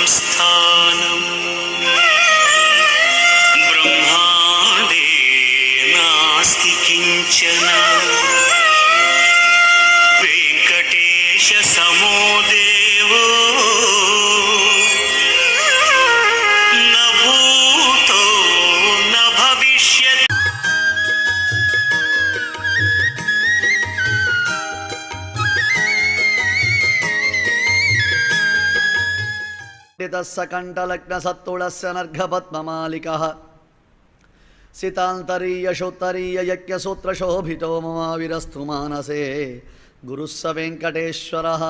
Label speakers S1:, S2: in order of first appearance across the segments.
S1: स्थानम् ब्रह्मादे नास्ति किञ्चन वेङ्कटेश समो देवो न भूतो न भविष्यति।
S2: सकण्ठलग्नसत्तुलस्य नर्घपद्ममालिकः सितान्तरीयशोत्तरीययज्ञसूत्रशोभितो ममाविरस्तु मानसे गुरुः स वेङ्कटेश्वरः।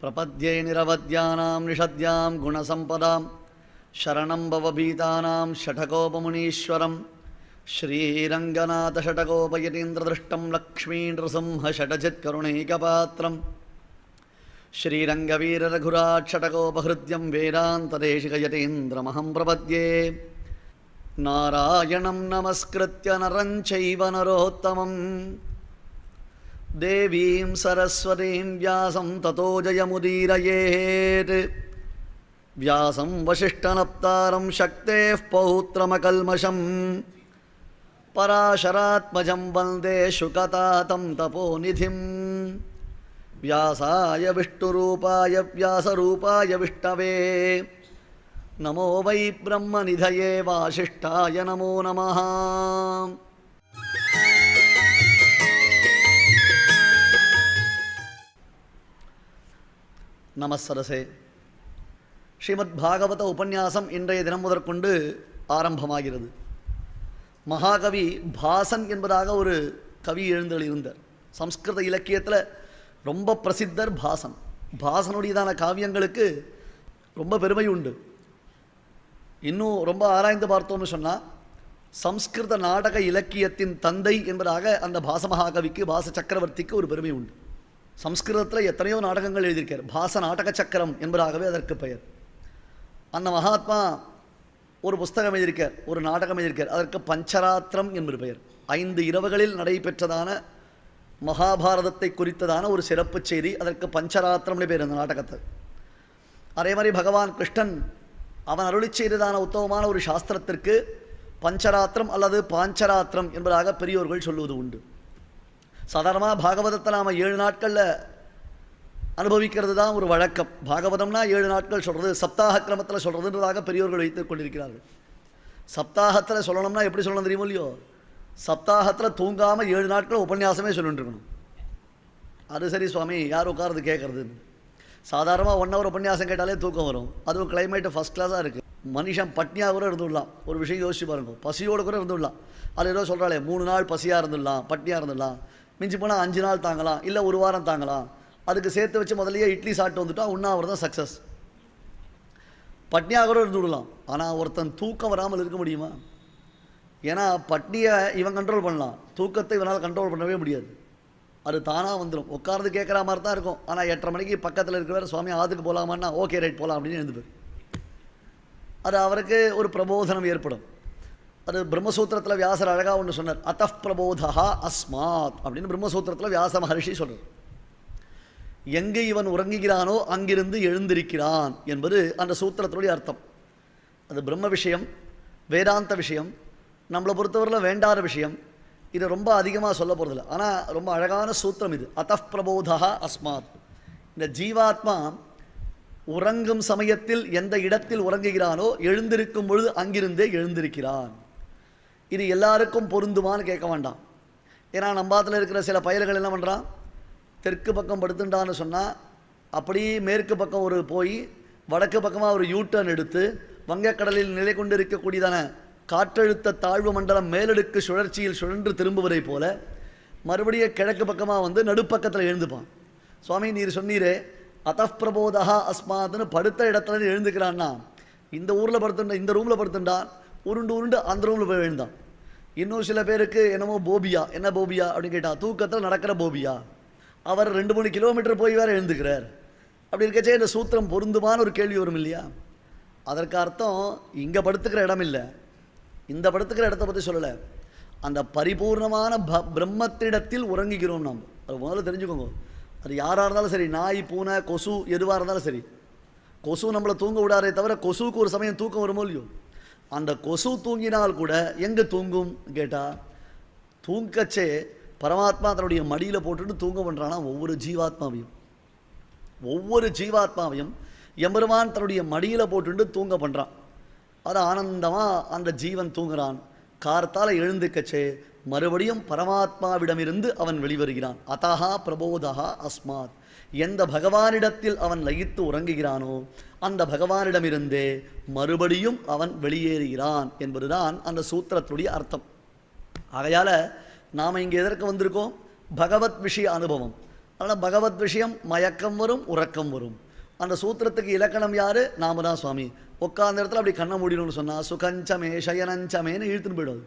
S2: प्रपद्ये निरवद्यानां निषद्यां गुणसम्पदां शरणं भवभीतानां षठकोपमुनीश्वरं श्रीरङ्गनाथषटकोपयतीन्द्रदृष्टं लक्ष्मीनृसिंहषटजित्करुणैकपात्रम् श्रीरङ्गवीररघुराट्षटकोपहृद्यं वेदान्तदेशिकयतीन्द्रमहं प्रपद्ये। नारायणं नमस्कृत्य नरं चैव नरोत्तमं देवीं सरस्वतीं व्यासं ततो जयमुदीरयेत्। व्यासं वसिष्ठनप्तारं शक्तेः पौत्रमकल्मषं पराशरात्मजं वन्दे शुकतातं तपोनिधिम्। व्यासाय विष्णुरूपाय व्यासरूपाय विष्णवे नमो वै ब्रह्मनिधये वासिष्ठाय नमो नमः। நமஸ்தரசே. ஸ்ரீமத் பாகவத உபன்யாசம் இன்றைய தினம் முதற்கொண்டு ஆரம்பமாகிறது. மகாகவி பாசன் என்பதாக ஒரு கவி எழுந்தெழுந்தார். சம்ஸ்கிருத இலக்கியத்தில் ரொம்ப பிரசித்தர் பாசன். பாசனுடையதான காவியங்களுக்கு ரொம்ப பெருமை உண்டு. இன்னும் ரொம்ப ஆராய்ந்து பார்த்தோம்னு சொன்னால் சம்ஸ்கிருத நாடக இலக்கியத்தின் தந்தை என்பதாக அந்த பாச மகாகவிக்கு, பாச சக்கரவர்த்திக்கு ஒரு பெருமை உண்டு. சம்ஸ்கிருதத்தில் எத்தனையோ நாடகங்கள் எழுதியிருக்கார். பாச நாடக சக்கரம் என்பதாகவே அதற்கு பெயர். அந்த மகாத்மா ஒரு புஸ்தகம் எழுதியிருக்கார், ஒரு நாடகம் எழுதியிருக்கார். அதற்கு பஞ்சராத்திரம் என்பது பெயர். 5 இரவுகளில் நடைபெற்றதான மகாபாரதத்தை குறித்ததான ஒரு சிறப்பு செய்தி. அதற்கு பஞ்சராத்திரம்னு பேர் அந்த நாடகத்தை. அதே மாதிரி பகவான் கிருஷ்ணன் அவன் அருளி செய்ததான உத்தமமான ஒரு சாஸ்திரத்திற்கு பஞ்சராத்திரம் அல்லது பாஞ்சராத்திரம் என்பதாக பெரியோர்கள் சொல்லுவது உண்டு. சாதாரணமாக பாகவதத்தை நாம் 7 நாட்களில் அனுபவிக்கிறது தான் ஒரு வழக்கம். பாகவதம்னா 7 நாட்கள் சொல்கிறது, சப்தாக கிரமத்தில் சொல்கிறதுன்றதாக பெரியோர்கள் வைத்துக் கொண்டிருக்கிறார்கள். சப்தாகத்தில் சொல்லணும்னா எப்படி சொல்லணும் தெரியுமோ இல்லையோ? சப்தாகத்தில் தூங்காமல் 7 நாட்கள் உபன்யாசமே சொல்லிட்டு இருக்கணும். அது சரி சுவாமி, யார் உட்கார்றது கேட்குறதுன்னு. சாதாரணமாக 1 hour உபன்யாசம் கேட்டாலே தூக்கம் வரும். அதுவும் கிளைமேட்டு ஃபஸ்ட் கிளாஸாக இருக்குது. மனுஷன் பட்னியாக கூட இருந்துடலாம். ஒரு விஷயம் யோசிச்சு பாருங்க, பசியோடு கூட இருந்துடலாம். அது ஏதோ சொல்கிறாளே 3 நாள் பசியாக இருந்துடலாம், பட்னியாக இருந்துடலாம். மிஞ்சி போனால் 5 நாள் தாங்கலாம், இல்லை 1 வாரம் தாங்கலாம். அதுக்கு சேர்த்து வச்சு முதலையே இட்லி சாப்பிட்டு வந்துட்டா உண்ணாவிரதம் சக்ஸஸ். பட்னியாக கூட இருந்து விடலாம். ஆனால் ஒருத்தன் தூக்கம் வராமல் இருக்க முடியுமா? ஏன்னா பட்னியை இவன் கண்ட்ரோல் பண்ணலாம், தூக்கத்தை இவனால் கண்ட்ரோல் பண்ணவே முடியாது. அது தானாக வந்துடும். உட்கார்ந்து கேட்குற மாதிரி தான் இருக்கும். ஆனால் 8:30 மணிக்கு பக்கத்தில் இருக்கிறவர் சுவாமி ஆதுக்கு போகலாமான்னா ஓகே ரைட் போகலாம் அப்படின்னு எழுந்துப்பார். அது அவருக்கு ஒரு பிரபோதனம் ஏற்படும். அது பிரம்மசூத்திரத்தில் வியாசர் அழகாக ஒன்று சொன்னார், அத்தः பிரபோதா அஸ்மாத் அப்படின்னு பிரம்மசூத்திரத்தில் வியாச மகர்ஷி சொல்கிறார். எங்கே இவன் உறங்குகிறானோ அங்கிருந்து எழுந்திருக்கிறான் என்பது அந்த சூத்திரத்தினுடைய அர்த்தம். அது பிரம்ம விஷயம், வேதாந்த விஷயம், நம்மளை பொறுத்தவரையில் வேண்டாத விஷயம். இதை ரொம்ப அதிகமாக சொல்ல போகிறதில்ல. ஆனால் ரொம்ப அழகான சூத்திரம் இது. அத்தः பிரபோதா அஸ்மாத். இந்த ஜீவாத்மா உறங்கும் சமயத்தில் எந்த இடத்தில் உறங்குகிறானோ எழுந்திருக்கும் பொழுது அங்கிருந்தே எழுந்திருக்கிறான். இது எல்லாருக்கும் பொருந்துமான்னு கேட்க வேண்டாம். ஏன்னா நம்பாத்தில் இருக்கிற சில பயல்கள் என்ன பண்ணுறான், தெற்கு பக்கம் படுத்துட்டான்னு சொன்னால் அப்படியே மேற்கு பக்கம் ஒரு போய் வடக்கு பக்கமாக ஒரு யூட்டர்ன் எடுத்து வங்கக்கடலில் நிலை கொண்டு இருக்கக்கூடியதான காற்றழுத்த தாழ்வு மண்டலம் மேலடுக்கு சுழற்சியில் சுழன்று திரும்புவதை போல மறுபடியும் கிழக்கு பக்கமாக வந்து நடுப்பக்கத்தில் எழுந்துப்பான். சுவாமி நீர் சொன்னீரே அத்தः பிரபோதா அஸ்மாத்னு படுத்த இடத்துல எழுந்துக்கிறான்னா, இந்த ஊரில் படுத்துட்டா, இந்த ரூமில் படுத்துட்டான், உருண்டு உருண்டு அந்த ரூமில் போய் எழுந்தான். இன்னும் சில பேருக்கு என்னமோ போபியா. என்ன போபியா அப்படின்னு கேட்டால் தூக்கத்தில் நடக்கிற போபியா. அவர் 2-3 கிலோமீட்டர் போய் வேறு எழுந்துக்கிறார். அப்படி இருக்கச்சே இந்த சூத்திரம் பொருந்துமான ஒரு கேள்வி வரும் இல்லையா? அதற்கு அர்த்தம் இங்கே படுத்துக்கிற இடம் இல்லை, இந்த படுத்துக்கிற இடத்த பற்றி சொல்லலை. அந்த பரிபூர்ணமான பிரம்மத்திடத்தில் உறங்குகிறோம் நாம். அது முதல்ல தெரிஞ்சுக்கோங்க. அது யாராக இருந்தாலும் சரி, நாய் பூனை கொசு எதுவாக இருந்தாலும் சரி, கொசு நம்மளை தூங்க விடாதே தவிர கொசுவுக்கு ஒரு சமயம் தூக்கம் வருமோ இல்லையோ, அந்த கொசு தூங்கினால் கூட எங்கே தூங்கும் கேட்டால், தூங்கச்சே பரமாத்மா தன்னுடைய மடியில் போட்டுட்டு தூங்க பண்ணுறானா ஒவ்வொரு ஜீவாத்மாவையும் எம்பெருமான் தன்னுடைய மடியில் போட்டுட்டு தூங்க பண்ணுறான். அது ஆனந்தமாக அந்த ஜீவன் தூங்குறான். கார்த்தால் எழுந்துக்கச்சே மறுபடியும் பரமாத்மாவிடமிருந்து அவன் வெளிவருகிறான். அதஹா பிரபோதா அஸ்மாத், எந்த பகவானிடத்தில் அவன் லயித்து உறங்குகிறானோ அந்த பகவானிடமிருந்தே மறுபடியும் அவன் வெளியேறுகிறான் என்பதுதான் அந்த சூத்திரத்துடைய அர்த்தம். ஆகையால் நாம் இங்கே எதற்கு வந்திருக்கோம்? பகவத் விஷய அனுபவம். அதனால் பகவத் விஷயம் மயக்கம் வரும், உறக்கம் வரும். அந்த சூத்திரத்துக்கு இலக்கணம் யார்? நாம தான் சுவாமி. உட்கார்ந்த இடத்துல அப்படி கண்ணை மூடிடும்னு சொன்னால் சுகஞ்சமே சயனஞ்சமேன்னு இழுத்துன்னு போயிடுவது.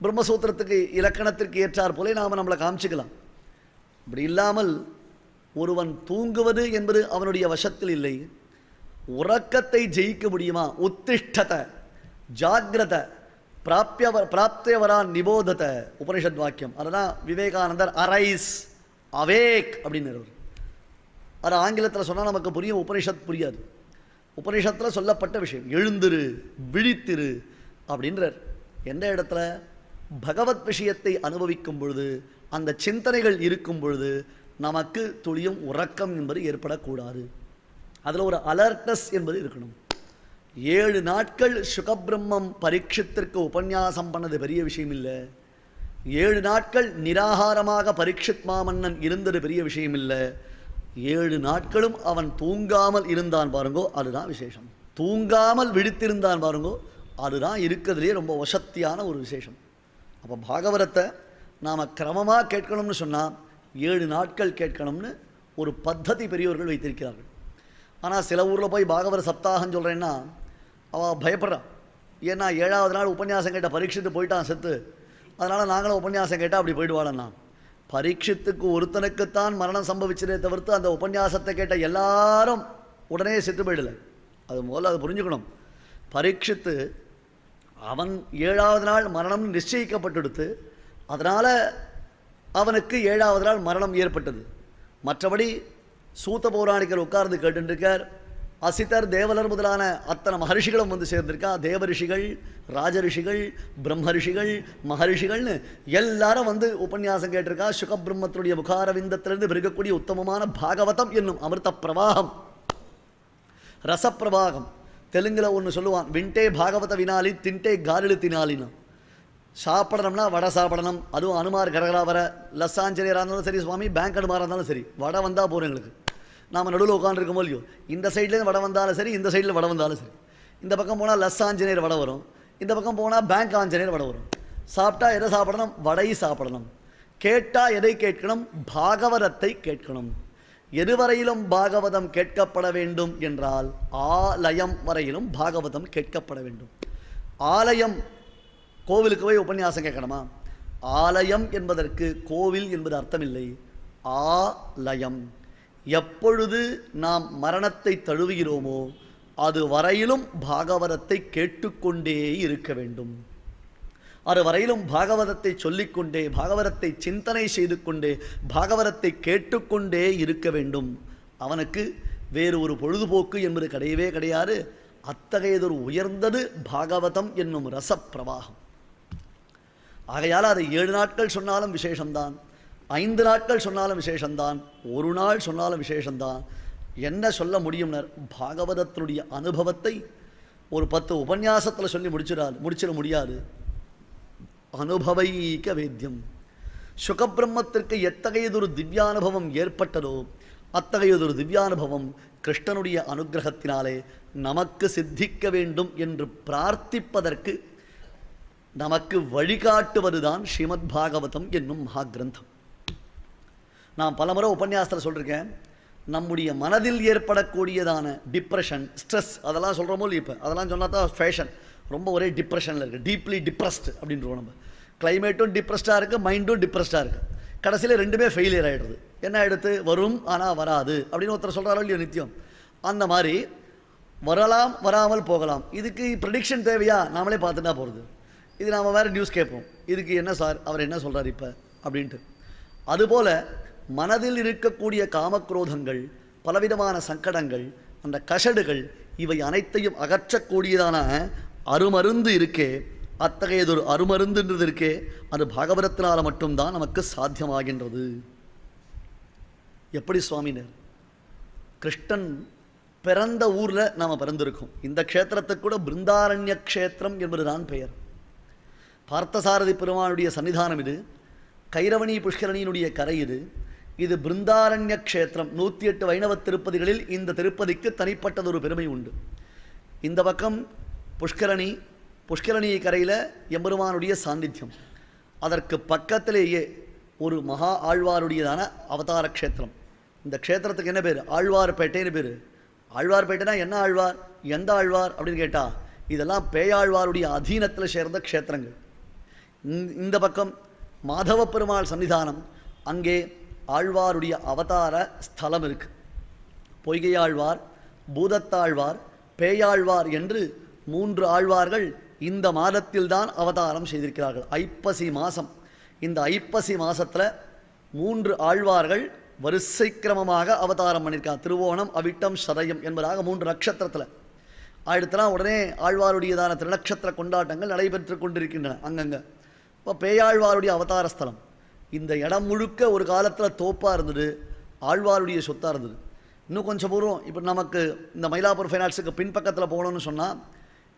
S2: பிரம்மசூத்திரத்துக்கு இலக்கணத்திற்கு ஏற்றார் போலே நாம் நம்மளை காமிச்சிக்கலாம். அப்படி இல்லாமல் ஒருவன் தூங்குவது என்பது அவனுடைய வசத்தில் இல்லை. உறக்கத்தை ஜெயிக்க முடியுமா? உத்திஷ்டத ஜாகிரத பிராப்தியவரா நிபோதத உபனிஷத் வாக்கியம். அதுதான் விவேகானந்தர் அரைஸ் அவேக் அப்படின்னு. அது ஆங்கிலத்தில் சொன்னால் நமக்கு புரியும், உபனிஷத் புரியாது. உபனிஷத்தில் சொல்லப்பட்ட விஷயம் எழுந்திரு, விழித்திரு அப்படின்றார். எந்த இடத்துல? பகவத் விஷயத்தை அனுபவிக்கும் பொழுது, அந்த சிந்தனைகள் இருக்கும் பொழுது நமக்கு துளியும் உறக்கம் என்பது ஏற்படக்கூடாது. அதில் ஒரு அலர்ட்னஸ் என்பது இருக்கணும். 7 நாட்கள் சுகபிரம்மம் பரீட்சித்திற்கு உபன்யாசம் பண்ணது பெரிய விஷயம் இல்லை. 7 நாட்கள் நிராகாரமாக பரீட்சித் மாமன்னன் இருந்தது பெரிய விஷயம் இல்லை. 7 நாட்களும் அவன் தூங்காமல் இருந்தான் பாருங்கோ, அதுதான் விசேஷம். தூங்காமல் விழித்திருந்தான் பாருங்கோ, அதுதான் இருக்கிறதுலே ரொம்ப வசத்தியான ஒரு விசேஷம். அப்போ பாகவதத்தை நாம் கிரமமாக கேட்கணும்னு சொன்னால் 7 நாட்கள் கேட்கணும்னு ஒரு பத்ததி பெரியவர்கள் வைத்திருக்கிறார்கள். ஆனால் சில ஊரில் போய் பாகவத சப்தாகம் சொல்கிறேன்னா அவள் பயப்படுறான். ஏன்னா 7வது நாள் உபன்யாசம் கேட்ட பரீட்சித்து போயிட்டான் செத்து, அதனால் நாங்களும் உபன்யாசம் கேட்டால் அப்படி போயிடுவாளண்ணா. பரீட்சித்துக்கு ஒருத்தனுக்குத்தான் மரணம் சம்பவிச்சதே தவிர்த்து அந்த உபன்யாசத்தை கேட்ட எல்லாரும் உடனே செத்து போயிடலை. அது முதல்ல அது புரிஞ்சுக்கணும். பரீட்சித்து அவன் 7வது நாள் மரணம் நிச்சயிக்கப்பட்டுடுத்து, அதனால் அவனுக்கு 7வது நாள் மரணம் ஏற்பட்டது. மற்றபடி சூத்த பௌராணிகர் உட்கார்ந்து கேட்டுருக்கார். அசிதர், தேவலர் முதலான அத்தனை மகர்ஷிகளும் வந்து சேர்ந்திருக்கா. தேவ ரிஷிகள், ராஜ ரிஷிகள், பிரம்ம ரிஷிகள், மகர்ஷிகள்னு எல்லாரும் வந்து உபன்யாசம் கேட்டிருக்கா. சுகபிரம்மத்தினுடைய முகாரவிந்தத்திலிருந்து பிறக்கக்கூடிய உத்தமமான பாகவதம் என்னும் அமிர்த பிரவாகம், ரசப்பிரவாகம். தெலுங்கில் ஒன்று சொல்லுவான், விண்டே பாகவத வினாலி திண்டே காரிலு தினாலினா. சாப்பிடணும்னா வடை சாப்பிடணும். அதுவும் அனுமார் கரகராவர லஸ்ஸாஞ்சலியராக இருந்தாலும் சரி, சுவாமி பேங்க் அனுமாராக இருந்தாலும் சரி, வடை வந்தால் போகிறோம் எங்களுக்கு. நாம் நடுவில் உட்காந்துருக்கோமோ இல்லையோ, இந்த சைட்லேருந்து வடை வந்தாலும் சரி, இந்த சைடில் வடை வந்தாலும் சரி. இந்த பக்கம் போனால் லஸ் ஆஞ்சநேயர் வடை வரும், இந்த பக்கம் போனால் பேங்க் ஆஞ்சநேயர் வடை வரும். சாப்பிட்டா எதை சாப்பிடணும்? வடை சாப்பிடணும். கேட்டால் எதை கேட்கணும்? பாகவதத்தை கேட்கணும். எதுவரையிலும் பாகவதம் கேட்கப்பட வேண்டும் என்றால் ஆலயம் வரையிலும் பாகவதம் கேட்கப்பட வேண்டும். ஆலயம், கோவிலுக்கு போய் உபன்யாசம் கேட்கணுமா? ஆலயம் என்பதற்கு கோவில் என்பது அர்த்தமில்லை. ஆலயம். எப்பொழுது நாம் மரணத்தை தழுவுகிறோமோ அது வரையிலும் பாகவதத்தை கேட்டுக்கொண்டே இருக்க வேண்டும். அது வரையிலும் பாகவதத்தை சொல்லிக்கொண்டே, பாகவதத்தை சிந்தனை செய்து கொண்டே, பாகவதத்தை கேட்டுக்கொண்டே இருக்க வேண்டும். அவனுக்கு வேறு ஒரு பொழுதுபோக்கு என்பது கிடையவே கிடையாது. அத்தகையதொரு உயர்ந்தது பாகவதம் என்னும் ரசப்பிரவாகம். ஆகையால் அதை 7 நாட்கள் சொன்னாலும் விசேஷம்தான், 5 நாட்கள் சொன்னாலும் விசேஷம்தான், ஒரு நாள் சொன்னாலும் விசேஷம்தான். என்ன சொல்ல முடியும்னர்? பாகவதத்தினுடைய அனுபவத்தை ஒரு 10 உபன்யாசத்தில் சொல்லி முடிச்சிட முடியாது. அனுபவைக்க வேத்தியம். சுகபிரம்மத்திற்கு எத்தகையதொரு திவ்யானுபவம் ஏற்பட்டதோ அத்தகையதொரு திவ்யானுபவம் கிருஷ்ணனுடைய அனுகிரகத்தினாலே நமக்கு சித்திக்க வேண்டும் என்று பிரார்த்திப்பதற்கு நமக்கு வழிகாட்டுவதுதான் ஸ்ரீமத் பாகவதம் என்னும் மகாகிரந்தம். நான் பலமுறை உபன்யாசத்தில் சொல்லியிருக்கேன், நம்முடைய மனதில் ஏற்படக்கூடியதான டிப்ரெஷன், ஸ்ட்ரெஸ், அதெல்லாம் சொல்கிறோமோ இப்போ அதெல்லாம் சொன்னால் தான் ஃபேஷன். ரொம்ப ஒரே டிப்ரெஷனில் இருக்குது, டீப்லி டிப்ரெஸ்டு அப்படின்றோம். நம்ம கிளைமேட்டும் டிப்ரெஸ்டாக இருக்குது, மைண்டும் டிப்ரெஸ்டாக இருக்குது. கடைசியில் ரெண்டுமே ஃபெயிலியர் ஆகிடுது. என்ன ஆகிடுது? வரும் ஆனால் வராது அப்படின்னு ஒருத்தர் சொல்கிறாரோ இல்லையோ நித்தியம். அந்த மாதிரி வரலாம், வராமல் போகலாம். இதுக்கு ப்ரெடிக்ஷன் தேவையா? நாமளே பார்த்துட்டா போகிறது. இது நாம் வேறு நியூஸ் கேட்போம், இதுக்கு என்ன சார் அவர் என்ன சொல்கிறார் இப்போ அப்படின்ட்டு. அதுபோல் மனதில் இருக்கக்கூடிய காமக்ரோதங்கள், பலவிதமான சங்கடங்கள், அந்த கசடுகள் இவை அனைத்தையும் அகற்றக்கூடியதான அருமருந்து இருக்கே, அத்தகையதொரு அருமருந்துன்றது இருக்கே, அது பாகவதத்தினால் மட்டும்தான் நமக்கு சாத்தியமாகின்றது. எப்படி சுவாமினர்? கிருஷ்ணன் பிறந்த ஊரில் நாம் பிறந்திருக்கோம். இந்த க்ஷேத்திரத்துக்கு கூட பிருந்தாரண்ய க்ஷேத்திரம் என்பதுதான் பெயர். பார்த்தசாரதி பெருமானுடைய சன்னிதானம் இது. கைரவணி புஷ்கரணியினுடைய கரை இது. இது பிருந்தாரண்ய க்ஷேத்திரம். 108 வைணவ திருப்பதிகளில் இந்த திருப்பதிக்கு தனிப்பட்டதொரு பெருமை உண்டு. இந்த பக்கம் புஷ்கரணி, புஷ்கரணி கரையில் எம்பெருமானுடைய சாநித்தியம். அதற்கு பக்கத்திலேயே ஒரு மகா ஆழ்வாருடையதான அவதார க்ஷேத்திரம். இந்த க்ஷேத்திரத்துக்கு என்ன பேர்? ஆழ்வார்பேட்டைன்னு பேர். ஆழ்வார்பேட்டைனா என்ன ஆழ்வார், எந்த ஆழ்வார் அப்படின்னு கேட்டால் இதெல்லாம் பேயாழ்வாருடைய அதீனத்தில் சேர்ந்த க்ஷேத்திரங்கள். இந்த பக்கம் மாதவ பெருமாள் சன்னிதானம், அங்கே ஆழ்வாருடைய அவதார ஸ்தலம் இருக்குது. பொய்கையாழ்வார், பூதத்தாழ்வார், பேயாழ்வார் என்று 3 ஆழ்வார்கள் இந்த மாதத்தில்தான் அவதாரம் செய்திருக்கிறார்கள். ஐப்பசி மாதம். இந்த ஐப்பசி மாதத்தில் 3 ஆழ்வார்கள் வரிசை கிரமமாக அவதாரம் பண்ணியிருக்காங்க. திருவோணம், அவிட்டம், சதயம் என்பதாக 3 நட்சத்திரத்தில். அடுத்தலாம் உடனே ஆழ்வாருடையதான திருநட்சத்திர கொண்டாட்டங்கள் நடைபெற்று கொண்டிருக்கின்றன அங்கங்கே. இப்போ பேயாழ்வாருடைய அவதார ஸ்தலம். இந்த இடம் முழுக்க ஒரு காலத்தில் தோப்பாக இருந்தது, ஆழ்வாருடைய சொத்தாக இருந்தது. இன்னும் கொஞ்சம் பூர்வம் இப்போ நமக்கு இந்த மயிலாப்பூர் ஃபைனான்ஸுக்கு பின்பக்கத்தில் போகணும்னு சொன்னால்,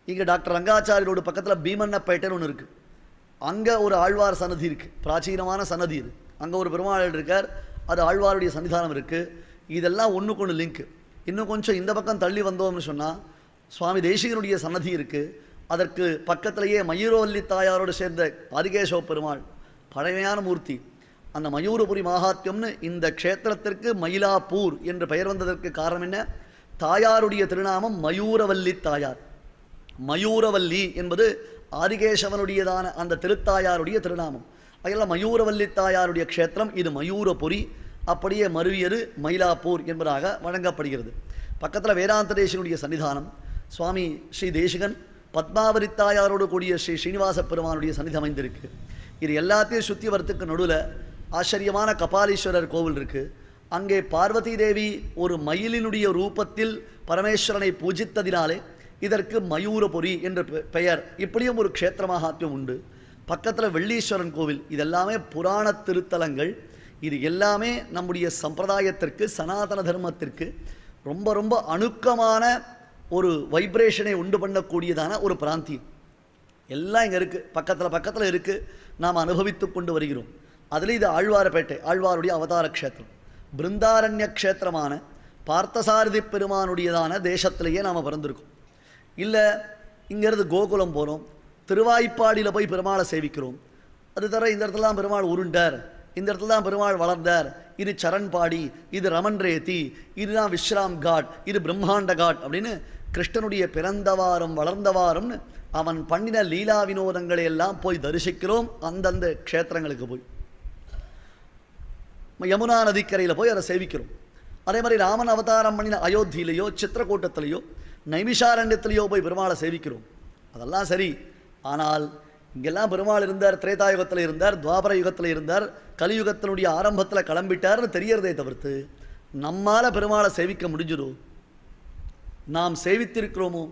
S2: இங்கே டாக்டர் ரங்காச்சாரியோட பக்கத்தில் பீமன்னப்பேட்டைன்னு ஒன்று இருக்குது. அங்கே ஒரு ஆழ்வார் சன்னதி இருக்குது, பிராச்சீனமான சன்னதி இது. அங்கே ஒரு பெருமாள் இருக்கார், அது ஆழ்வாருடைய சன்னிதானம் இருக்குது. இதெல்லாம் ஒன்றுக்கு ஒன்று லிங்க். இன்னும் கொஞ்சம் இந்த பக்கம் தள்ளி வந்தோம்னு சொன்னால் சுவாமி தேசிகனுடைய சன்னதி இருக்குது. அதற்கு பக்கத்திலேயே மயூரவல்லி தாயாரோடு சேர்ந்த ஆதிகேசவ பெருமாள், பழமையான மூர்த்தி. அந்த மயூரபுரி மகாத்மியம்னு இந்த க்ஷேத்திரத்திற்கு மயிலாப்பூர் என்று பெயர் வந்ததற்கு காரணம் என்ன? தாயாருடைய திருநாமம் மயூரவல்லி தாயார். மயூரவல்லி என்பது ஆதிகேசவனுடையதான அந்த திருத்தாயாருடைய திருநாமம். அதெல்லாம் மயூரவல்லி தாயாருடைய க்ஷேத்திரம். இது மயூரபுரி, அப்படியே மருவியது மயிலாப்பூர் என்பதாக வழங்கப்படுகிறது. பக்கத்தில் வேதாந்த தேசிகனுடைய சன்னிதானம். சுவாமி ஸ்ரீ தேசிகன் பத்மாவதி தாயாரோடு கூடிய ஸ்ரீ ஸ்ரீனிவாச பெருமானுடைய சன்னிதி அமைந்திருக்கு. இது எல்லாத்தையும் சுற்றி வரத்துக்கு நடுவில் ஆச்சரியமான கபாலீஸ்வரர் கோவில் இருக்குது. அங்கே பார்வதி தேவி ஒரு மயிலினுடைய ரூபத்தில் பரமேஸ்வரனை பூஜித்ததினாலே இதற்கு மயூரபுரி என்ற பெயர். இப்படியும் ஒரு க்ஷேத்திர மகாத்மியம் உண்டு. பக்கத்தில் வெள்ளீஸ்வரன் கோவில். இதெல்லாமே புராண திருத்தலங்கள். இது எல்லாமே நம்முடைய சம்பிரதாயத்திற்கு, சனாதன தர்மத்திற்கு ரொம்ப ரொம்ப அணுக்கமான ஒரு வைப்ரேஷனை உண்டு பண்ணக்கூடியதான ஒரு பிராந்தியம். எல்லாம் இங்கே இருக்குது, பக்கத்தில் இருக்குது. நாம் அனுபவித்து கொண்டு வருகிறோம். அதில் இது ஆழ்வார்பேட்டை, ஆழ்வாருடைய அவதார க்ஷேத்திரம். பிருந்தாரண்ய க்ஷேத்திரமான பார்த்தசாரதி பெருமானுடையதான தேசத்திலேயே நாம் பிறந்திருக்கோம். இல்லை இங்கேருந்து கோகுலம் போகிறோம், திருவாய்ப்பாடியில் போய் பெருமாளை சேவிக்கிறோம். அது தவிர இந்த இடத்துலலாம் பெருமாள் உருண்டார், இந்த இடத்துல தான் பெருமாள் வளர்ந்தார், இது சரண்பாடி, இது ரமன் ரேத்தி, இதுதான் விஸ்ராம் காட், இது பிரம்மாண்ட காட் அப்படின்னு கிருஷ்ணனுடைய பிறந்தவாறும் வளர்ந்தவாறும்னு அவன் பண்ணின லீலா வினோதங்களை எல்லாம் போய் தரிசிக்கிறோம். அந்தந்த க்ஷேத்திரங்களுக்கு போய் யமுனா நதிக்கரையில் போய் அதை சேவிக்கிறோம். அதே மாதிரி ராமன் அவதாரம் பண்ணின அயோத்தியிலையோ சித்திரக்கூட்டத்திலையோ நைமிஷாரண்யத்திலையோ போய் பெருமாளை சேவிக்கிறோம். அதெல்லாம் சரி. ஆனால் இங்கெல்லாம் பெருமாள் இருந்தார், திரேதாயுகத்தில் இருந்தார், துவாபர யுகத்தில் இருந்தார், கலியுகத்தினுடைய ஆரம்பத்தில் கிளம்பிட்டார்னு தெரியறதே தவிர்த்து நம்மால் பெருமாளை சேவிக்க முடிஞ்சிடும். நாம் சேவித்திருக்கிறோமோ?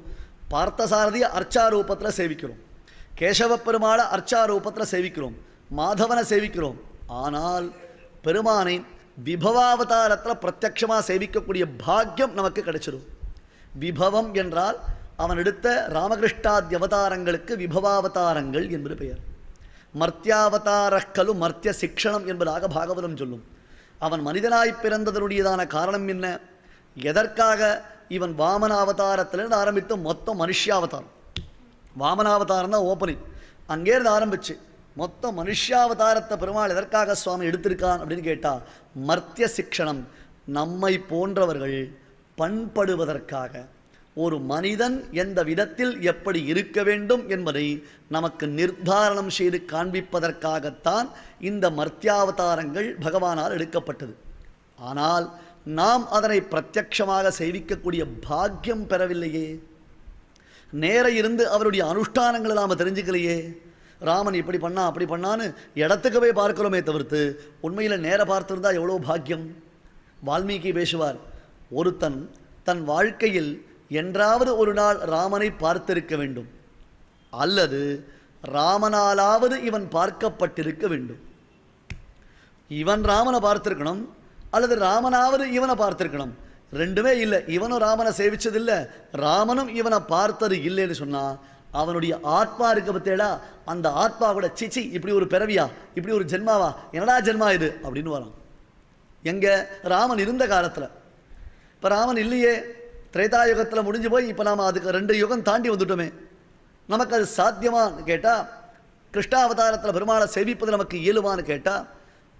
S2: பார்த்தசாரதியை அர்ச்சாரூபத்தில் சேவிக்கிறோம், கேசவ பெருமாளை அர்ச்சாரூபத்தில் சேவிக்கிறோம், மாதவனை சேவிக்கிறோம். ஆனால் பெருமானை விபவாவதாரத்தில் பிரத்யட்சமாக சேவிக்கக்கூடிய பாக்கியம் நமக்கு கிடைச்சிடும். விபவம் என்றால் அவன் எடுத்த ராமகிருஷ்டாதி அவதாரங்களுக்கு விபவாவதாரங்கள் என்பது பெயர். மர்த்தியாவதாரக்கலு மர்த்திய சிக்ஷணம் என்பதாக பாகவதம் சொல்லும். அவன் மனிதனாய் பிறந்ததனுடையதான காரணம் என்ன? எதற்காக? இவன் வாமனாவதாரத்திலிருந்து ஆரம்பித்து மொத்தம் மனுஷ்யாவதாரம். வாமனாவதாரம் தான் ஓப்பனிங். அங்கேருந்து ஆரம்பிச்சு மொத்தம் மனுஷ்யாவதாரத்தை பெருமாள் எதற்காக சுவாமி எடுத்திருக்கான் அப்படின்னு கேட்டால் மர்த்திய சிக்ஷணம், நம்மை போன்றவர்கள் பண்படுவதற்காக. ஒரு மனிதன் எந்த விதத்தில் எப்படி இருக்க வேண்டும் என்பதை நமக்கு நிர்தாரணம் செய்து காண்பிப்பதற்காகத்தான் இந்த மர்த்தியாவதாரங்கள் பகவானால் எடுக்கப்பட்டது. ஆனால் நாம் அதனை பிரத்யட்சமாக சேவிக்கக்கூடிய பாக்கியம் பெறவில்லையே. நேர இருந்து அவருடைய அனுஷ்டானங்களை நாம் தெரிஞ்சுக்கலையே. ராமன் இப்படி பண்ணா அப்படி பண்ணான்னு இடத்துக்கு போய் பார்க்கிறோமே தவிர்த்து உண்மையில் நேர பார்த்துருந்தா எவ்வளோ பாக்கியம். வால்மீகி பேசுவார், ஒருத்தன் தன் வாழ்க்கையில் என்றாவது ஒரு நாள் ராமனை பார்த்திருக்க வேண்டும், அல்லது ராமனாலாவது இவன் பார்க்கப்பட்டிருக்க வேண்டும். இவன் ராமனை பார்த்திருக்கணும், அல்லது ராமனாவது இவனை பார்த்திருக்கணும். ரெண்டுமே இல்லை. இவனும் ராமனை சேவிச்சதில்லை, ராமனும் இவனை பார்த்தது இல்லைன்னு சொன்னா அவனுடைய ஆத்மா இருக்க பத்தேடா, அந்த ஆத்மா கூட சிச்சி இப்படி ஒரு பிறவியா, இப்படி ஒரு ஜென்மாவா, என்னடா ஜென்மா இது அப்படின்னு வரான். எங்க ராமன் இருந்த காலத்தில். இப்போ ராமன் இல்லையே, திரேதாயுகத்தில் முடிஞ்சு போய் இப்போ நாம் அதுக்கு 2 யுகம் தாண்டி வந்துட்டோமே. நமக்கு அது சாத்தியமானு கேட்டால், கிருஷ்ணாவதாரத்தில் பெருமாளை சேவிப்பது நமக்கு இயலுமான்னு கேட்டால்,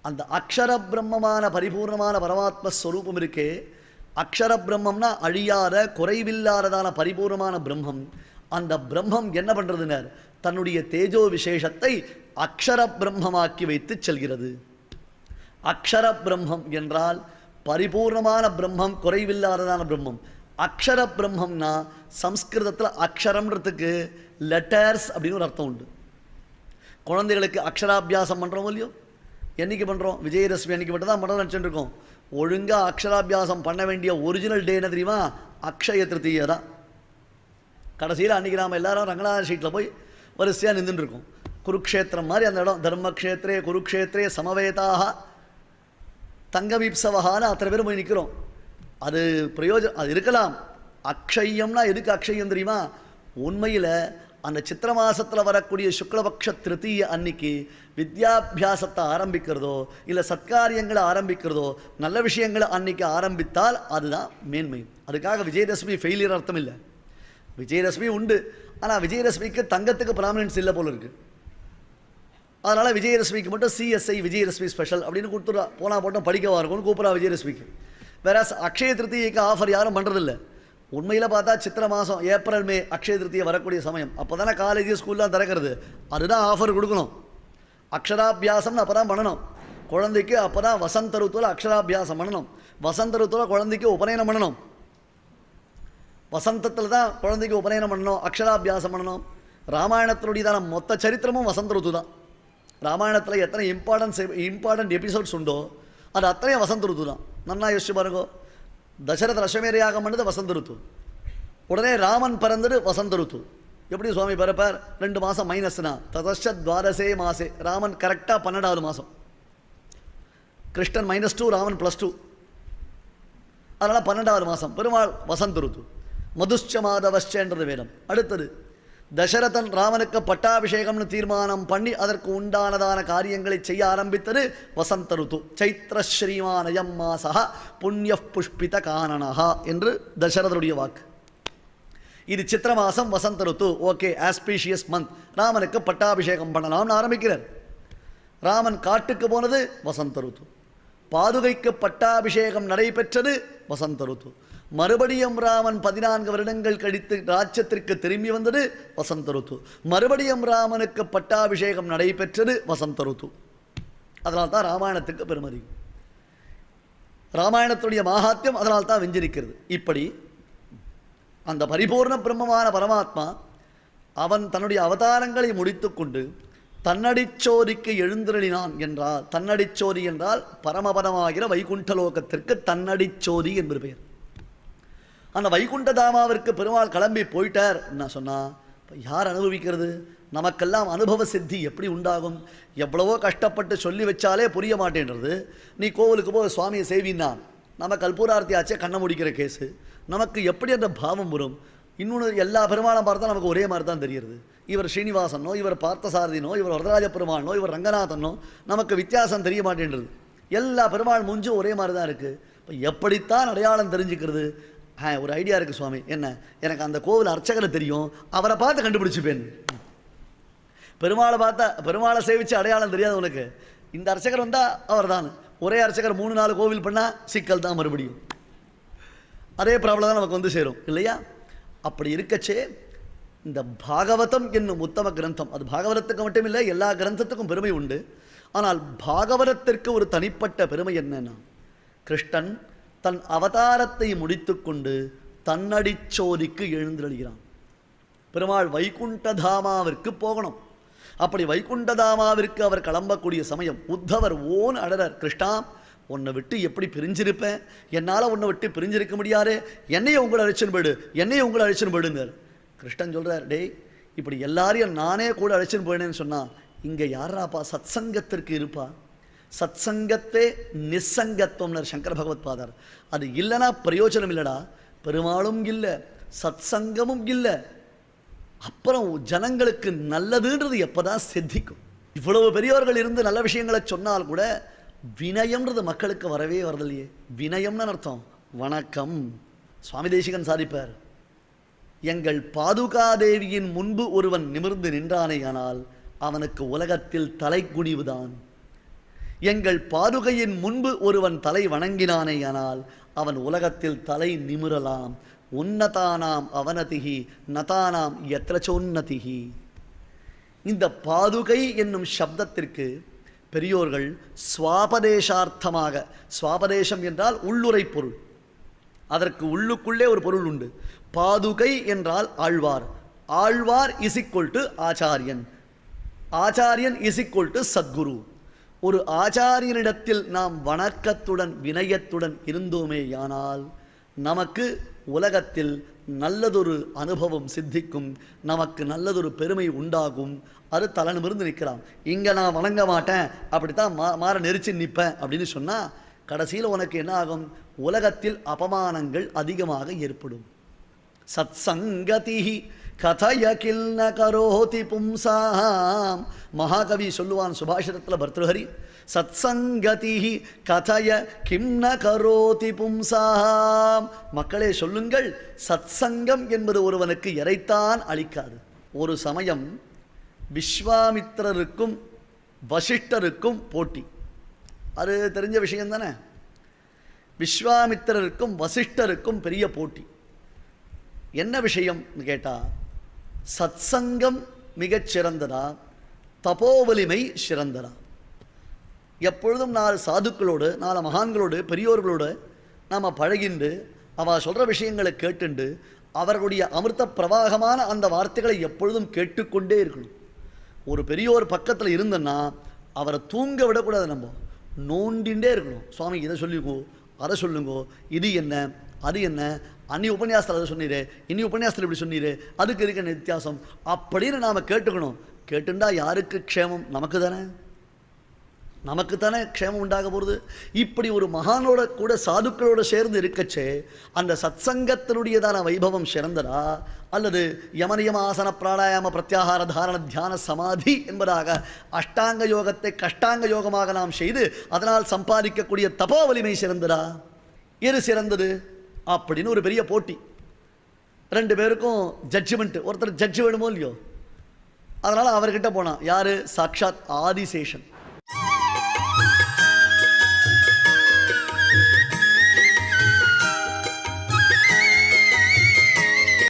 S2: அந்த அக்ஷர பிரம்மமான பரிபூர்ணமான பரமாத்மஸ்வரூபம் இருக்கே, அக்ஷர பிரம்மம்னா அழியாத குறைவில்லாததான பரிபூர்ணமான பிரம்மம். அந்த பிரம்மம் என்ன பண்ணுறதுனர், தன்னுடைய தேஜோ விசேஷத்தை அக்ஷர பிரம்மமாக்கி வைத்து செல்கிறது. அக்ஷர பிரம்மம் என்றால் பரிபூர்ணமான பிரம்மம், குறைவில்லாததான பிரம்மம். அக்ஷர பிரம்மம்னா சம்ஸ்கிருதத்தில் அக்ஷரம்ன்றதுக்கு லெட்டர்ஸ் அப்படின்னு ஒரு அர்த்தம் உண்டு. குழந்தைகளுக்கு அக்ஷராபியாசம் பண்ணுறோம் இல்லையோ, என்றைக்கு பண்ணுறோம்? விஜயதசமி அன்றைக்கி மட்டும் தான் பண்ணுறோம் நினச்சிட்டு இருக்கோம். ஒழுங்காக அக்ஷராபியாசம் பண்ண வேண்டிய ஒரிஜினல் டே என்ன தெரியுமா? அக்ஷய திருத்தியை தான். கடைசியில் அன்றைக்கி நாம் எல்லாரும் ரங்கநாதன் ஷீட்டில் போய் வரிசையாக நின்றுட்டு இருக்கோம். குருக்ஷேத்திரம் மாதிரி அந்த இடம், தர்மக்ஷேத்திரே குருக்ஷேத்திரே சமவேதாக தங்கமீப்சவகான்னு அத்தனை பேரும் போய் நிற்கிறோம். அது பிரயோஜனம், அது இருக்கலாம். அக்ஷயம்னா எதுக்கு அக்ஷயம் தெரியுமா? உண்மையில் அந்த சித்திர மாசத்தில் வரக்கூடிய சுக்லபக்ஷ திருத்தீய அன்னைக்கு வித்யாபியாசத்தை ஆரம்பிக்கிறதோ இல்லை சத்காரியங்களை ஆரம்பிக்கிறதோ நல்ல விஷயங்களை அன்னைக்கு ஆரம்பித்தால் அதுதான் மேன்மை. அதுக்காக விஜயதசமி ஃபெயிலியர் அர்த்தம் இல்லை. விஜயதசமி உண்டு, ஆனால் விஜயதசமிக்கு தங்கத்துக்கு ப்ராமினன்ஸ் இல்லை போல இருக்குது. அதனால் விஜயதசமிக்கு மட்டும் சிஎஸ்ஐ விஜயதசமி ஸ்பெஷல் அப்படின்னு கொடுத்துட்றா. போனால் போட்டோம் படிக்கவா இருக்கும்னு கூப்பிட்றா விஜயதசமிக்கு. வேற அக்ஷய திருத்தியைக்கு ஆஃபர் யாரும் பண்ணுறதில்லை. உண்மையில் பார்த்தா சித்திரை மாதம் ஏப்ரல் மே அக்ஷய திருத்தியை வரக்கூடிய சமயம். அப்போ தானே காலேஜ் ஸ்கூல்லாம் திறக்கிறது. அதுதான் ஆஃபர் கொடுக்கணும். அக்ஷராபியாசம்னு அப்போ தான் பண்ணணும் குழந்தைக்கு. அப்போ தான் வசந்த ருத்துவில் அக்ஷராபியாசம் பண்ணணும். வசந்த ருத்துவில் குழந்தைக்கு உபநயனம் பண்ணணும். வசந்தத்தில் தான் குழந்தைக்கு உபநயனம் பண்ணணும், அக்ஷராபியாசம் பண்ணணும். ராமாயணத்தினுடையதான மொத்த சரித்திரமும் வசந்த ருத்து தான். ராமாயணத்தில் எத்தனை இம்பார்ட்டன்ட் எபிசோட்ஸ் உண்டோ அது அத்தனையும் வசந்த ருத்து தான். நன்னா யோசிச்சு பாருங்கோ. தசரத அஸ்வமேத யாகம் பண்ணது வசந்த ருத்து. உடனே ராமன் பிறந்தது வசந்த ருத்து. எப்படி சுவாமி பிறப்பார்? 2 மாதம் மைனஸ்னா ததச்ச துவாதசே மாசே. ராமன் கரெக்டாக 12வது மாதம். கிருஷ்ணன் -2, ராமன் +2. அதனால் 12வது மாதம் பெருமாள் வசந்த ருத்து. மதுஷ்ச மாதவஷ்சன்றது வேதம். அடுத்தது தசரதன் ராமனுக்கு பட்டாபிஷேகம்னு தீர்மானம் பண்ணி அதற்கு உண்டானதான காரியங்களை செய்ய ஆரம்பித்தது வசந்த ருத்து. சைத்திர ஸ்ரீமானயம் மாசா புண்ணிய புஷ்பித கானனஹா என்று தசரதனுடைய வாக்கு. இது சித்திர மாதம் வசந்த ருத்து. Okay, auspicious month. ராமனுக்கு பட்டாபிஷேகம் பண்ணலாம்னு ஆரம்பிக்கிறார். ராமன் காட்டுக்கு போனது வசந்த ருத்து. பாதுகைக்கு பட்டாபிஷேகம் நடைபெற்றது வசந்த ருத்து. மறுபடியும் ராமன் 14 வருடங்கள் கழித்து ராஜ்யத்திற்கு திரும்பி வந்தது வசந்த ருத்து. மறுபடியும் ராமனுக்கு பட்டாபிஷேகம் நடைபெற்றது வசந்த ருத்து. அதனால் தான் ராமாயணத்துக்கு பெருமதி. ராமாயணத்துடைய மாகாத்தியம் அதனால் தான் வெஞ்சிருக்கிறது. இப்படி அந்த பரிபூர்ண பிரம்மமான பரமாத்மா அவன் தன்னுடைய அவதாரங்களை முடித்து கொண்டு தன்னடிச்சோதிக்கு எழுந்திரளினான் என்றால், தன்னடிச்சோதி என்றால் பரமபதமாகிற வைகுண்டலோகத்திற்கு தன்னடிச்சோதி என்பது பெயர். அந்த வைகுண்ட தாமாவிற்கு பெருமாள் கிளம்பி போயிட்டார் நான் சொன்னால் யார் அனுபவிக்கிறது? நமக்கெல்லாம் அனுபவ சித்தி எப்படி உண்டாகும்? எவ்வளவோ கஷ்டப்பட்டு சொல்லி வச்சாலே புரிய மாட்டேன்றது. நீ கோவிலுக்கு போய் சுவாமியை சேவின்னா நம்ம கல்பூரார்த்தி ஆச்சே கண்ணை முடிக்கிற கேஸு. நமக்கு எப்படி அந்த பாவம் வரும்? இன்னொன்று, எல்லா பெருமாளும் பார்த்தா நமக்கு ஒரே மாதிரி தான் தெரியுது. இவர் ஸ்ரீனிவாசனோ, இவர் பார்த்தசாரதினோ, இவர் வரதராஜ பெருமானோ, இவர் ரங்கநாதனோ, நமக்கு வித்தியாசம் தெரிய மாட்டேன்றது. எல்லா பெருமாள் மூஞ்சும் ஒரே மாதிரி தான் இருக்குது. இப்போ எப்படித்தான் அடையாளம் தெரிஞ்சுக்கிறது? ஒரு ஐடியா இருக்குது சுவாமி. என்ன? எனக்கு அந்த கோவில் அர்ச்சகரை தெரியும், அவரை பார்த்து கண்டுபிடிச்சிப்பேன். பெருமாளை பார்த்தா, பெருமாளை சேவிச்சு அடையாளம் தெரியாது உனக்கு. இந்த அர்ச்சகர் வந்தால் அவர் தான். ஒரே அர்ச்சகர் 3-4 கோவில் பண்ணால் சிக்கல் தான் மறுபடியும். அதே ப்ராப்ளம் தான் நமக்கு வந்து சேரும் இல்லையா? அப்படி இருக்கச்சே இந்த பாகவதம் என்னும் உத்தம கிரந்தம், அது பாகவதத்துக்கு மட்டும் இல்லை, எல்லா கிரந்தத்துக்கும் பெருமை உண்டு. ஆனால் பாகவதத்திற்கு ஒரு தனிப்பட்ட பெருமை என்னன்னா, கிருஷ்ணன் தன் அவதாரத்தை முடித்து கொண்டு தன்னடிச்சோதிக்கு எழுந்தருளுகிறான். பெருமாள் வைகுண்டதாமாவிற்கு போகணும். அப்படி வைகுண்டதாமாவிற்கு அவர் கிளம்பக்கூடிய சமயம் உத்தவர் ஓன் அடரர், கிருஷ்ணா உன்னை விட்டு எப்படி பிரிஞ்சிருப்பேன், என்னால் உன்னை விட்டு பிரிஞ்சிருக்க முடியாது, என்னையும் உங்களை அழைச்சின்னு போயிடு, என்னையும் உங்களை அழைச்சின்னு போயிடுங்க. கிருஷ்ணன் சொல்கிறார், டேய் இப்படி எல்லாரையும் நானே கூட அழைச்சின்னு போயினேன்னு சொன்னால் இங்கே யாராப்பா சத்சங்கத்திற்கு இருப்பா? சத்சங்கத்தே நிசங்கத்துவம்னர் சங்கர பகவத் பாதர். அது இல்லைனா பிரயோஜனம் இல்லைடா. பெருமாளும் இல்லை, சத்சங்கமும் இல்லை. அப்புறம் ஜனங்களுக்கு நல்லதுன்றது எப்போதான் சித்திக்கும்? இவ்வளவு பெரியவர்கள் இருந்து நல்ல விஷயங்களை சொன்னால் கூட வினயம்ன்றது மக்களுக்கு வரவே வரதில்லையே. வினயம்னு அர்த்தம் வணக்கம். சுவாமி தேசிகன் சாதிப்பார், எங்கள் பாதுகாதேவியின் முன்பு ஒருவன் நிமிர்ந்து நின்றானேயானால் அவனுக்கு உலகத்தில் தலைக்குனிவுதான். எங்கள் பாதுகையின் முன்பு ஒருவன் தலை வணங்கினானேயானால் அவன் உலகத்தில் தலை நிமிரலாம். உன்னதானாம் அவனதிகி நதானாம் எத்ரச்சோன்னதிகி. இந்த பாதுகை என்னும் சப்தத்திற்கு பெரியோர்கள் ஸ்வாபதேசார்த்தமாக, ஸ்வாபதேசம் என்றால் உள்ளுரை பொருள், அதற்கு உள்ளுக்குள்ளே ஒரு பொருள் உண்டு. பாதுகை என்றால் ஆழ்வார், ஆழ்வார் இஸ் ஈக்குவல் டு ஆச்சாரியன், ஆச்சாரியன் இஸ் ஈக்குவல் டு சத்குரு. ஒரு ஆச்சாரியனிடத்தில் நாம் வணக்கத்துடன் வினயத்துடன் இருந்தோமேயானால் நமக்கு உலகத்தில் நல்லதொரு அனுபவம் சித்திக்கும், நமக்கு நல்லதொரு பெருமை உண்டாகும். அது தலை நிமிர்ந்து நிற்கலாம். இங்கே நான் வணங்க மாட்டேன், அப்படித்தான் மாற நெரிச்சு நிற்பேன் அப்படின்னு சொன்னால் கடைசியில் உனக்கு என்ன ஆகும்? உலகத்தில் அபமானங்கள் அதிகமாக ஏற்படும். சத்சங்கதி கதய கில்ன கரோதி பும்சாம். மகாகவி சொல்லுவான் சுபாஷிதத்தில் பர்தஹரி, சத்சங்கதி கதய கிம்ன கரோதி பும்சாம். மக்களே சொல்லுங்கள், சத்சங்கம் என்பது ஒருவனுக்கு எரைத்தான் அளிக்காது. ஒரு சமயம் விஸ்வாமித்திரருக்கும் வசிஷ்டருக்கும் போட்டி. அது தெரிஞ்ச விஷயம் தானே. விஸ்வாமித்திரருக்கும் வசிஷ்டருக்கும் பெரிய போட்டி. என்ன விஷயம்னு கேட்டால், சத்சங்கம் மிகச் சிறந்ததா, தபோவலிமை சிறந்ததா? எப்பொழுதும் 4 சாதுக்களோடு 4 மகான்களோடு பெரியோர்களோடு நாம் பழகிண்டு அவள் சொல்கிற விஷயங்களை கேட்டுண்டு அவர்களுடைய அமிர்த பிரவாகமான அந்த வார்த்தைகளை எப்பொழுதும் கேட்டுக்கொண்டே இருக்கணும். ஒரு பெரியோர் பக்கத்தில் இருந்தன்னா அவரை தூங்க விடக்கூடாது. நம்ம நோண்டின்றே இருக்கணும். சுவாமி இதை சொல்லிக்கோ, அதை சொல்லுங்கோ, இது என்ன அது என்ன, அன்னி உபன்யாசத்தில் அதை சொன்னீரே, இனி உபன்யாசத்தில் இப்படி சொன்னீரே, அதுக்கு இருக்க வித்தியாசம் அப்படின்னு நாம் கேட்டுக்கணும். கேட்டுண்டா யாருக்கு க்ஷேமம்? நமக்கு தானே, நமக்கு தானே க்ஷேமம் உண்டாக போகிறது. இப்படி ஒரு மகானோட கூட சாதுக்களோடு சேர்ந்து இருக்கச்சே அந்த சத்சங்கத்தினுடையதான வைபவம் சிறந்ததா, அல்லது யமனியம ஆசன பிராணாயாம பிரத்யாகார தாரண தியான சமாதி என்பதாக அஷ்டாங்க யோகத்தை கஷ்டாங்க யோகமாக நாம் செய்து அதனால் சம்பாதிக்கக்கூடிய தபோ வலிமை சிறந்ததா? எது சிறந்தது அப்படின்னு ஒரு பெரிய போட்டி. 2 பேருக்கும் ஜட்ஜ்மெண்ட். ஒருத்தர் ஜட்ஜ் வேணுமோ இல்லையோ, அதனால் அவர்கிட்ட போனான். யார்? சாக்ஷாத் ஆதிசேஷன்.